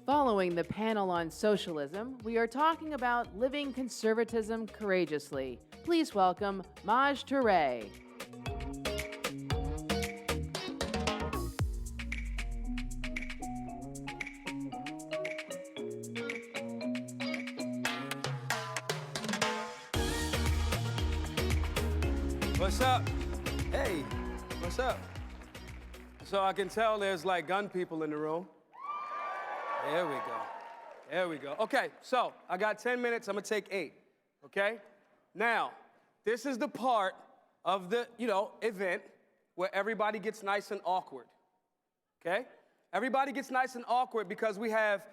Following the panel on socialism, we are talking about living conservatism courageously. Please welcome Maj Toure. What's up? Hey, what's up? So I can tell there's like gun people in the room. There we go. There we go. Okay, so I got 10 minutes. I'm gonna take 8. Okay? Now, this is the part of the, event where everybody gets nice and awkward. Okay? Everybody gets nice and awkward because we have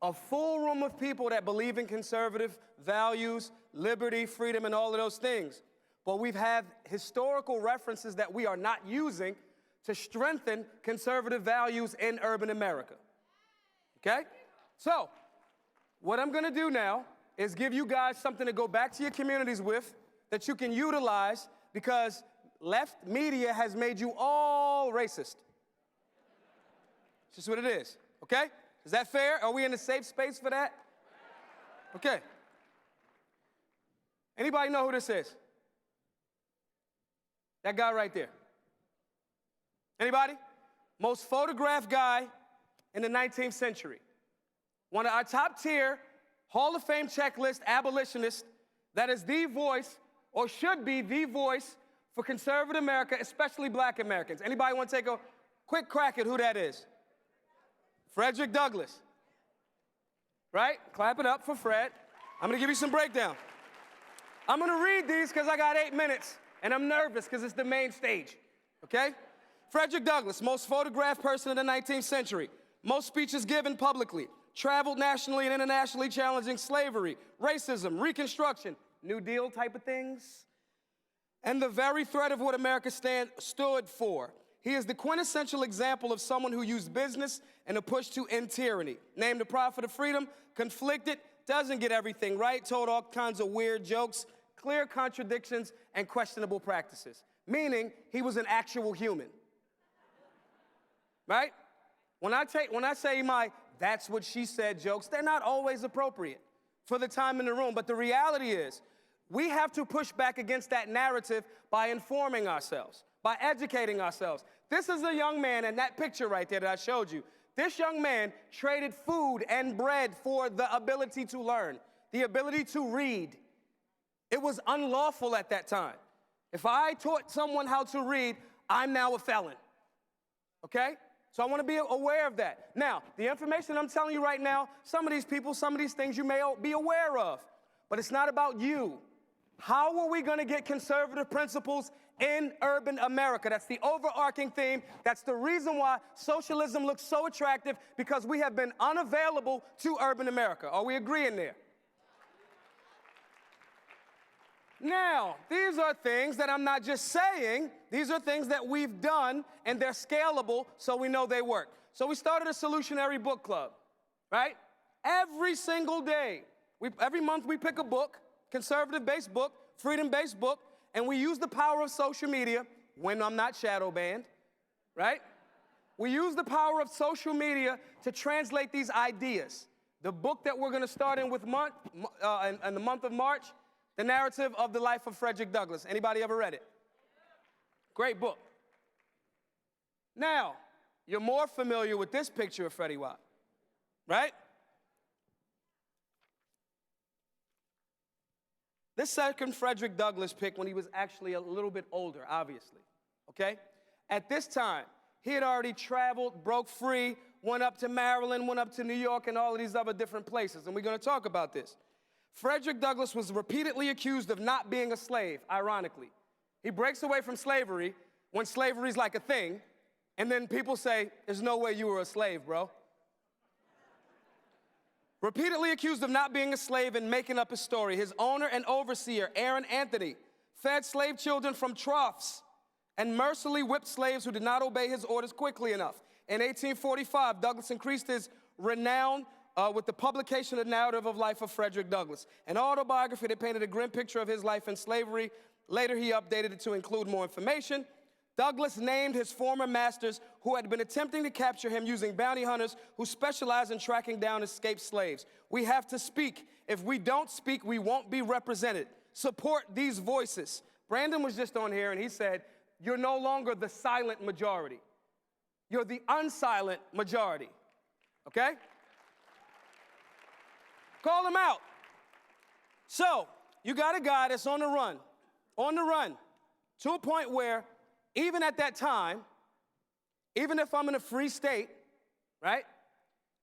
a full room of people that believe in conservative values, liberty, freedom, and all of those things. But we've had historical references that we are not using to strengthen conservative values in urban America. Okay? So, what I'm gonna do now is give you guys something to go back to your communities with that you can utilize because left media has made you all racist. It's just what it is, okay? Is that fair? Are we in a safe space for that? Okay. Anybody know who this is? That guy right there. Anybody? Most photographed guy in the 19th century. One of our top tier Hall of Fame checklist abolitionists that is the voice, or should be the voice, for conservative America, especially black Americans. Anybody want to take a quick crack at who that is? Frederick Douglass. Right? Clap it up for Fred. I'm gonna give you some breakdown. I'm gonna read these because I got 8 minutes, and I'm nervous because it's the main stage, okay? Frederick Douglass, most photographed person in the 19th century, most speeches given publicly, traveled nationally and internationally challenging slavery, racism, Reconstruction, New Deal type of things, and the very thread of what America stood for. He is the quintessential example of someone who used business and a push to end tyranny. Named the prophet of freedom, conflicted, doesn't get everything right, told all kinds of weird jokes, clear contradictions, and questionable practices. Meaning, he was an actual human. Right? When I say my "that's what she said" jokes, they're not always appropriate for the time in the room. But the reality is, we have to push back against that narrative by informing ourselves, by educating ourselves. This is a young man in that picture right there that I showed you. This young man traded food and bread for the ability to learn, the ability to read. It was unlawful at that time. If I taught someone how to read, I'm now a felon. Okay? So I want to be aware of that. Now, the information I'm telling you right now, some of these people, some of these things you may be aware of, but it's not about you. How are we going to get conservative principles in urban America? That's the overarching theme. That's the reason why socialism looks so attractive, because we have been unavailable to urban America. Are we agreeing there? Now, these are things that I'm not just saying. These are things that we've done, and they're scalable, so we know they work. So we started a solutionary book club, right? Every single day, every month we pick a book, conservative-based book, freedom-based book, and we use the power of social media when I'm not shadow banned, right? We use the power of social media to translate these ideas. The book that we're going to start in the month of March, The Narrative of the Life of Frederick Douglass. Anybody ever read it? Great book. Now, you're more familiar with this picture of Freddie Watt, right? This second Frederick Douglass pic when he was actually a little bit older, obviously, okay? At this time, he had already traveled, broke free, went up to Maryland, went up to New York, and all of these other different places, and we're going to talk about this. Frederick Douglass was repeatedly accused of not being a slave, ironically. He breaks away from slavery when slavery's like a thing, and then people say, there's no way you were a slave, bro. Repeatedly accused of not being a slave and making up his story. His owner and overseer, Aaron Anthony, fed slave children from troughs and mercilessly whipped slaves who did not obey his orders quickly enough. In 1845, Douglass increased his renown with the publication of The Narrative of Life of Frederick Douglass, an autobiography that painted a grim picture of his life in slavery. Later, he updated it to include more information. Douglas named his former masters who had been attempting to capture him using bounty hunters who specialize in tracking down escaped slaves. We have to speak. If we don't speak, we won't be represented. Support these voices. Brandon was just on here and he said, you're no longer the silent majority. You're the unsilent majority, okay? Call him out. So, you got a guy that's on the run, to a point where even at that time, even if I'm in a free state, right?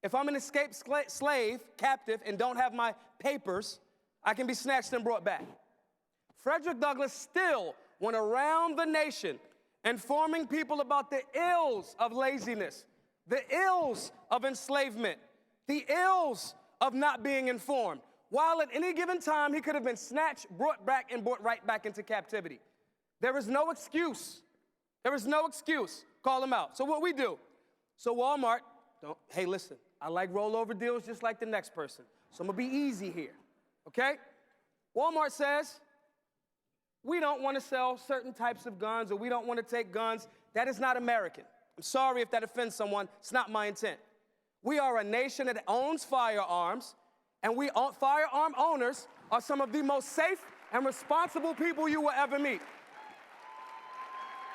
If I'm an escaped slave, captive, and don't have my papers, I can be snatched and brought back. Frederick Douglass still went around the nation informing people about the ills of laziness, the ills of enslavement, the ills of not being informed, while at any given time he could have been snatched, brought back, and brought right back into captivity. There is no excuse. There is no excuse. Call him out. So what we do, so Walmart, hey, listen, I like rollover deals just like the next person. So I'm going to be easy here, okay? Walmart says, we don't want to sell certain types of guns or we don't want to take guns. That is not American. I'm sorry if that offends someone. It's not my intent. We are a nation that owns firearms, and firearm owners are some of the most safe and responsible people you will ever meet.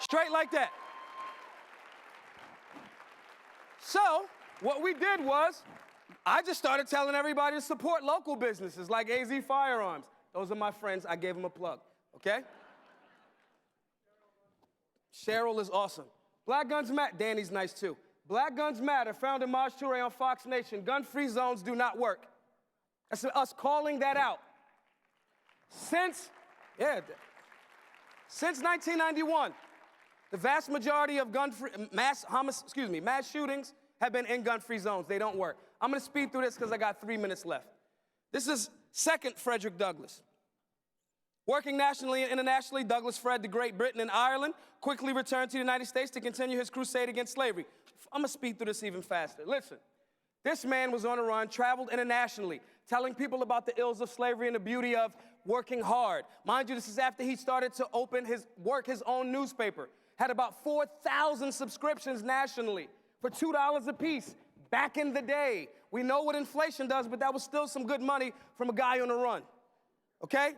Straight like that. So, what we did was, I just started telling everybody to support local businesses like AZ Firearms. Those are my friends. I gave them a plug, okay? Cheryl is awesome. Black Guns Matter. Danny's nice too. Black Guns Matter, found in Maj Toure on Fox Nation. Gun-free zones do not work. That's us calling that out. Since 1991, the vast majority of mass shootings have been in gun-free zones. They don't work. I'm going to speed through this because I got 3 minutes left. This is second Frederick Douglass. Working nationally and internationally, Douglass fled to Great Britain and Ireland, quickly returned to the United States to continue his crusade against slavery. I'm going to speed through this even faster. Listen, this man was on a run, traveled internationally, telling people about the ills of slavery and the beauty of working hard. Mind you, this is after he started to his own newspaper. Had about 4,000 subscriptions nationally for $2 a piece back in the day. We know what inflation does, but that was still some good money from a guy on the run, okay?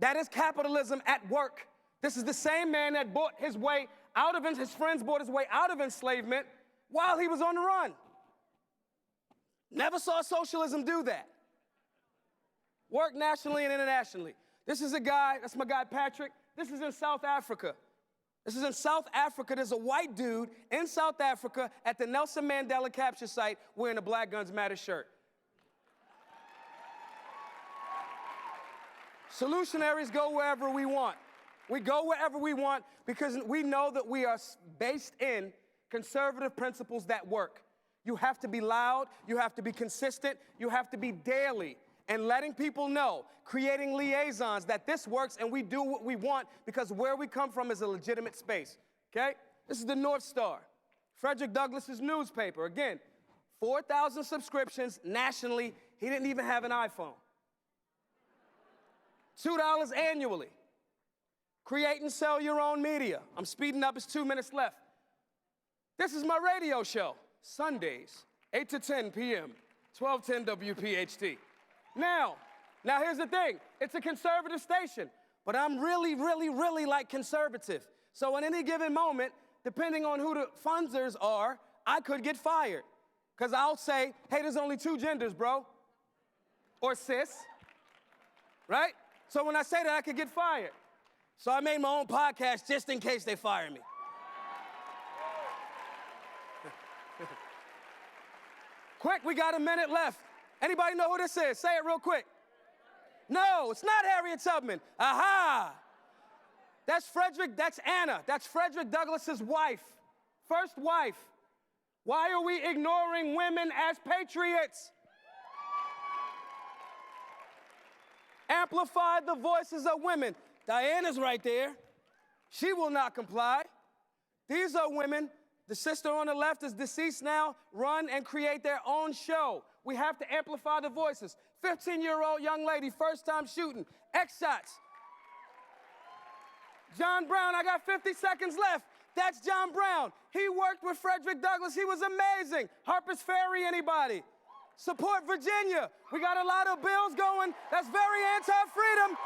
That is capitalism at work. This is the same man that bought his way out of, his friends bought his way out of enslavement while he was on the run. Never saw socialism do that. Work nationally and internationally. This is a guy, that's my guy Patrick. This is in South Africa. This is in South Africa. There's a white dude in South Africa at the Nelson Mandela capture site wearing a Black Guns Matter shirt. Solutionaries go wherever we want. We go wherever we want because we know that we are based in conservative principles that work. You have to be loud, you have to be consistent, you have to be daily and letting people know, creating liaisons that this works and we do what we want because where we come from is a legitimate space, okay? This is the North Star, Frederick Douglass's newspaper. Again, 4,000 subscriptions nationally. He didn't even have an iPhone. $2 annually. Create and sell your own media. I'm speeding up, it's 2 minutes left. This is my radio show, Sundays, 8 to 10 p.m., 1210 WPHT. Now here's the thing. It's a conservative station, but I'm really like conservative. So at any given moment, depending on who the funders are, I could get fired. Because I'll say, hey, there's only 2 genders, bro. Or cis, right? So when I say that, I could get fired. So I made my own podcast just in case they fire me. Quick, we got a minute left. Anybody know who this is? Say it real quick. No, it's not Harriet Tubman. Aha! That's Anna. That's Frederick Douglass's wife. First wife. Why are we ignoring women as patriots? Amplify the voices of women. Diana's right there. She will not comply. These are women. The sister on the left is deceased now. Run and create their own show. We have to amplify the voices. 15-year-old young lady, first time shooting. X shots. John Brown, I got 50 seconds left. That's John Brown. He worked with Frederick Douglass. He was amazing. Harper's Ferry, anybody? Support Virginia. We got a lot of bills going. That's very anti-freedom.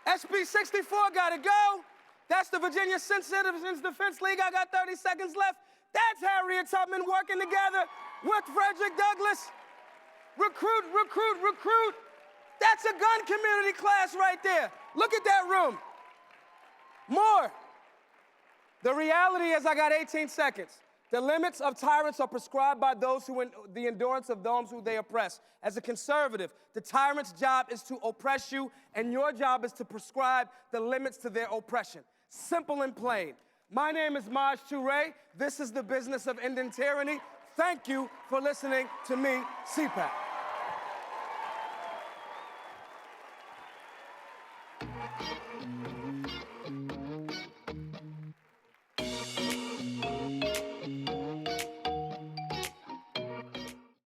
SB 64 got to go. That's the Virginia Citizens Defense League. I got 30 seconds left. That's Harriet Tubman working together with Frederick Douglass. Recruit, recruit, recruit. That's a gun community class right there. Look at that room. More. The reality is I got 18 seconds. The limits of tyrants are prescribed by those who the endurance of those who they oppress. As a conservative, the tyrant's job is to oppress you, and your job is to prescribe the limits to their oppression. Simple and plain. My name is Maj Toure. This is the business of ending tyranny. Thank you for listening to me, CPAC.